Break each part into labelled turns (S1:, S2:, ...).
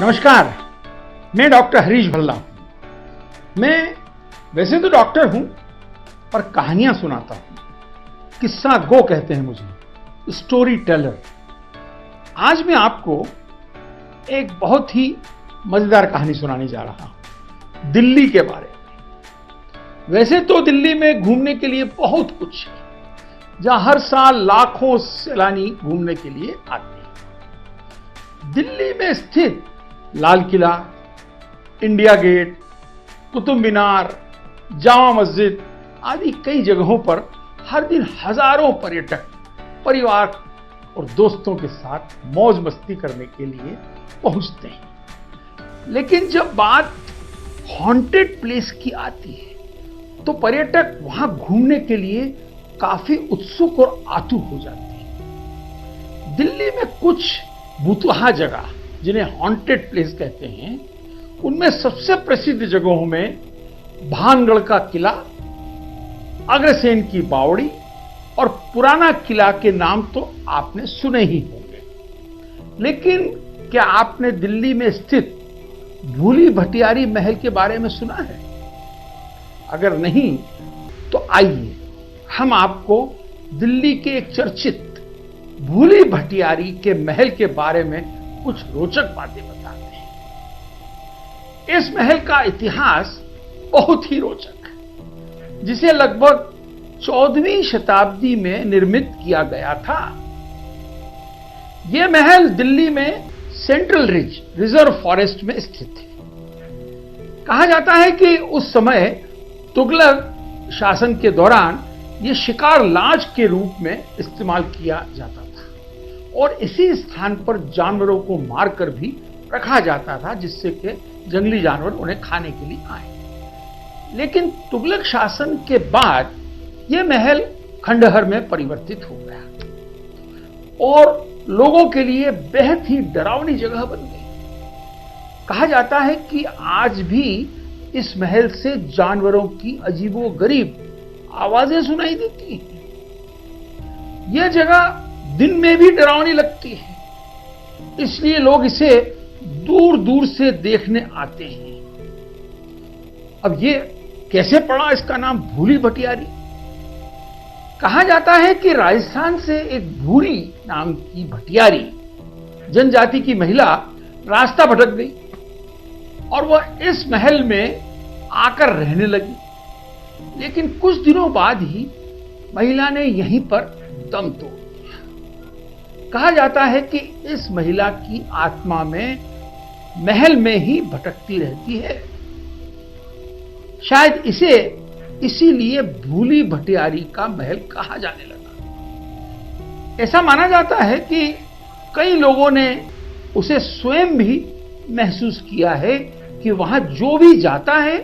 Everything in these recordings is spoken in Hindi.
S1: नमस्कार, मैं डॉक्टर हरीश भल्ला हूं। मैं वैसे तो डॉक्टर हूं, पर कहानियां सुनाता हूं। किस्सा गो कहते हैं मुझे, स्टोरी टेलर। आज मैं आपको एक बहुत ही मजेदार कहानी सुनाने जा रहा हूं, दिल्ली के बारे में। वैसे तो दिल्ली में घूमने के लिए बहुत कुछ है, जहां हर साल लाखों सैलानी घूमने के लिए आते हैं। दिल्ली में स्थित लाल किला, इंडिया गेट, कुतुब मीनार, जामा मस्जिद आदि कई जगहों पर हर दिन हजारों पर्यटक परिवार और दोस्तों के साथ मौज मस्ती करने के लिए पहुंचते हैं। लेकिन जब बात हॉन्टेड प्लेस की आती है तो पर्यटक वहां घूमने के लिए काफी उत्सुक और आतुर हो जाते हैं। दिल्ली में कुछ भूतहा जगह, जिन्हें हॉन्टेड प्लेस कहते हैं, उनमें सबसे प्रसिद्ध जगहों में भानगढ़ का किला, अग्रसेन की बावड़ी और पुराना किला के नाम तो आपने सुने ही होंगे। लेकिन क्या आपने दिल्ली में स्थित भूली भटियारी महल के बारे में सुना है? अगर नहीं तो आइए हम आपको दिल्ली के एक चर्चित भूली भटियारी के महल के बारे में कुछ रोचक बातें बताते हैं। इस महल का इतिहास बहुत ही रोचक है, जिसे लगभग 14वीं शताब्दी में निर्मित किया गया था। यह महल दिल्ली में सेंट्रल रिज रिजर्व फॉरेस्ट में स्थित है। कहा जाता है कि उस समय तुगलक शासन के दौरान यह शिकार लाज के रूप में इस्तेमाल किया जाता था और इसी स्थान पर जानवरों को मारकर भी रखा जाता था, जिससे कि जंगली जानवर उन्हें खाने के लिए आए। लेकिन तुगलक शासन के बाद यह महल खंडहर में परिवर्तित हो गया और लोगों के लिए बेहद ही डरावनी जगह बन गई। कहा जाता है कि आज भी इस महल से जानवरों की अजीबोगरीब आवाजें सुनाई देती हैं। यह जगह दिन में भी डरावनी लगती है, इसलिए लोग इसे दूर दूर से देखने आते हैं। अब ये कैसे पड़ा इसका नाम भूली भटियारी? कहा जाता है कि राजस्थान से एक भूरी नाम की भटियारी जनजाति की महिला रास्ता भटक गई और वह इस महल में आकर रहने लगी। लेकिन कुछ दिनों बाद ही महिला ने यहीं पर दम तोड़ दिया। कहा जाता है कि इस महिला की आत्मा में महल में ही भटकती रहती है। शायद इसे इसीलिए भूली भटियारी का महल कहा जाने लगा। ऐसा माना जाता है कि कई लोगों ने उसे स्वयं भी महसूस किया है कि वहां जो भी जाता है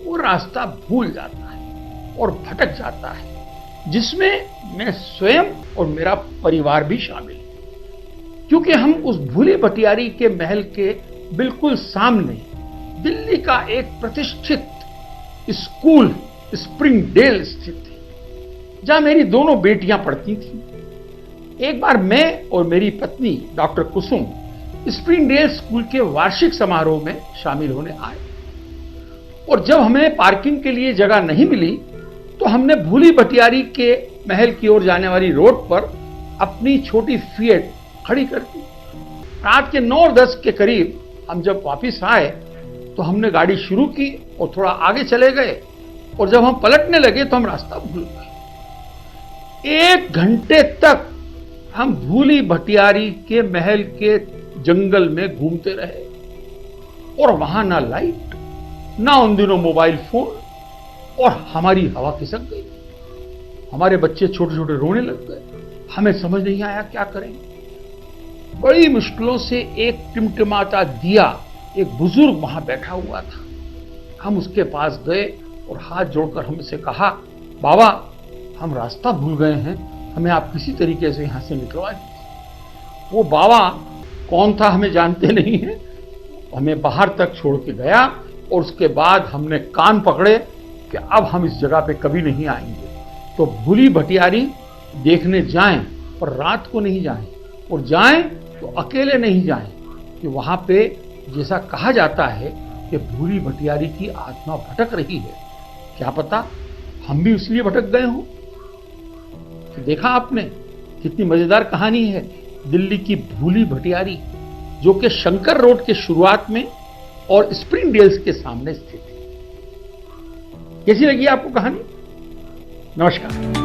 S1: वो रास्ता भूल जाता है और भटक जाता है, जिसमें मैं स्वयं और मेरा परिवार भी शामिल है। क्योंकि हम उस भूली भटियारी के महल के बिल्कुल सामने दिल्ली का एक प्रतिष्ठित स्कूल स्प्रिंगडेल स्थित है, जहां मेरी दोनों बेटियां पढ़ती थीं। एक बार मैं और मेरी पत्नी डॉक्टर कुसुम स्प्रिंगडेल स्कूल के वार्षिक समारोह में शामिल होने आए और जब हमें पार्किंग के लिए जगह नहीं मिली तो हमने भूली भटियारी के महल की ओर जाने वाली रोड पर अपनी छोटी फिएट खड़ी कर दी। रात के 9-10 के करीब हम जब वापस आए तो हमने गाड़ी शुरू की और थोड़ा आगे चले गए और जब हम पलटने लगे तो हम रास्ता भूल गए। 1 घंटे तक हम भूली भटियारी के महल के जंगल में घूमते रहे और वहां ना लाइट, ना उन दिनों मोबाइल फोन, और हमारी हवा खिसक गई। हमारे बच्चे छोटे छोटे रोने लग गए। हमें समझ नहीं आया क्या करें। बड़ी मुश्किलों से एक टिमटिमाता दिया एक बुजुर्ग वहां बैठा हुआ था। हम उसके पास गए और हाथ जोड़कर हमसे कहा, बाबा हम रास्ता भूल गए हैं, हमें आप किसी तरीके से यहां से निकलवा दीजिए। वो बाबा कौन था हमें जानते नहीं है, हमें बाहर तक छोड़ के गया और उसके बाद हमने कान पकड़े कि अब हम इस जगह पे कभी नहीं आएंगे। तो भूली भटियारी देखने जाएं पर रात को नहीं जाएं, और जाएं तो अकेले नहीं जाएं कि वहां पे जैसा कहा जाता है कि भूली भटियारी की आत्मा भटक रही है, क्या पता हम भी इसलिए भटक गए हों। तो देखा आपने कितनी मजेदार कहानी है दिल्ली की भूली भटियारी, जो कि शंकर रोड के शुरुआत में और स्प्रिंग डेल्स के सामने स्थित है। कैसी लगी आपको कहानी? नमस्कार।